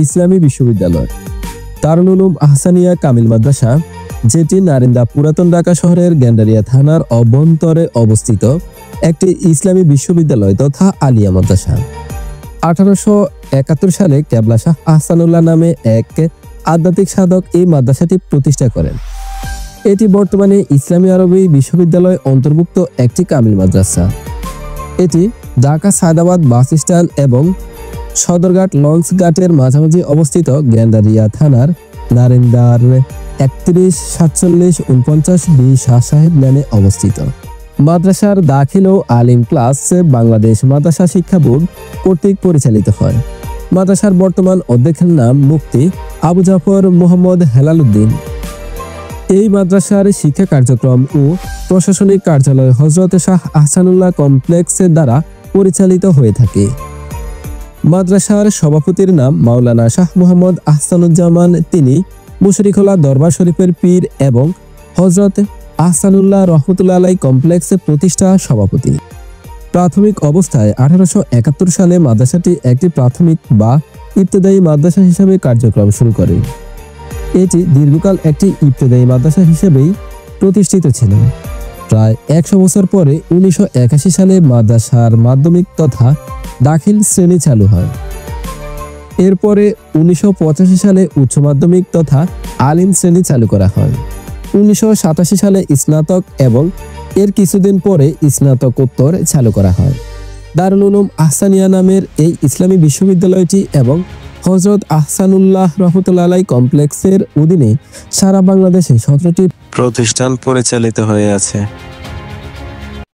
ইসলামী বিশ্ববিদ্যালয় দারুল উলুম আহসানিয়া কামিল মাদ্রাসা, যেটি নারিন্দা পুরাতন ঢাকা শহরের গেন্ডারিয়া থানার অভ্যন্তরে অবস্থিত একটি ইসলামী বিশ্ববিদ্যালয় তথা আলিয়া মাদ্রাসা। 1871 সালে কেবলা শাহ আহসানুল্লাহ নামে এক আধ্যাত্মিক সাধক এই মাদ্রাসাটি প্রতিষ্ঠা করেন। এটি বর্তমানে ইসলামী আরবি বিশ্ববিদ্যালয় অন্তর্ভুক্ত একটি কামিল মাদ্রাসা। এটি ঢাকা সায়দাবাদ বাস স্ট্যান্ড এবং সদরঘাট লঞ্চ ঘাটের মাঝামাঝি অবস্থিত গেন্ডারিয়া থানার নারিন্দার 31-47-49 বি শাহ সাহেব লেনে অবস্থিত। মাদ্রাসার দাখিল ও আলিম ক্লাস বাংলাদেশ মাদ্রাসা শিক্ষা বোর্ড কর্তৃক পরিচালিত হয়। মাদ্রাসার বর্তমান অধ্যক্ষের নাম মুফতি আবু জাফর মোহাম্মদ হেলাল উদ্দিন। এই মাদ্রাসার শিক্ষা কার্যক্রম ও প্রশাসনিক কার্যালয় হযরত শাহ আহসানুল্লাহ কমপ্লেক্সের দ্বারা পরিচালিত হয়ে থাকে। মাদ্রাসার সভাপতির নাম মাওলানা শাহ মোহাম্মদ আহসানুজ্জামান। তিনি মুশরিখোলা দরবার শরীফের পীর এবং হযরত আহসানুল্লাহ রহমতুল্লাহ আলাই কমপ্লেক্সের প্রতিষ্ঠা সভাপতি। প্রাথমিক অবস্থায় 1871 সালে মাদ্রাসাটি একটি প্রাথমিক বা ইবতেদায়ী মাদ্রাসা হিসেবে কার্যক্রম শুরু করে। এটি দীর্ঘকাল একটি ইবতেদায়ী মাদ্রাসা হিসেবেই প্রতিষ্ঠিত ছিল। প্রায় 100 বছর পরে 1981 সালে মাদ্রাসার মাধ্যমিক তথা দাখিল শ্রেণী চালু হয়। এরপরে 1985 সালে উচ্চ মাধ্যমিক তথা আলিম শ্রেণী চালু করা হয়। 1987 সালে স্নাতক এবং এর কিছুদিন পরে স্নাতকোত্তর চালু করা হয়। দারুল উলুম আহসানিয়া নামের এই ইসলামী বিশ্ববিদ্যালয়টি এবং হযরত আহসানুল্লাহ রহমতুল্লাহ আলাই কমপ্লেক্সের অধীনে সারা বাংলাদেশে 17টি প্রতিষ্ঠান পরিচালিত হয়ে আছে।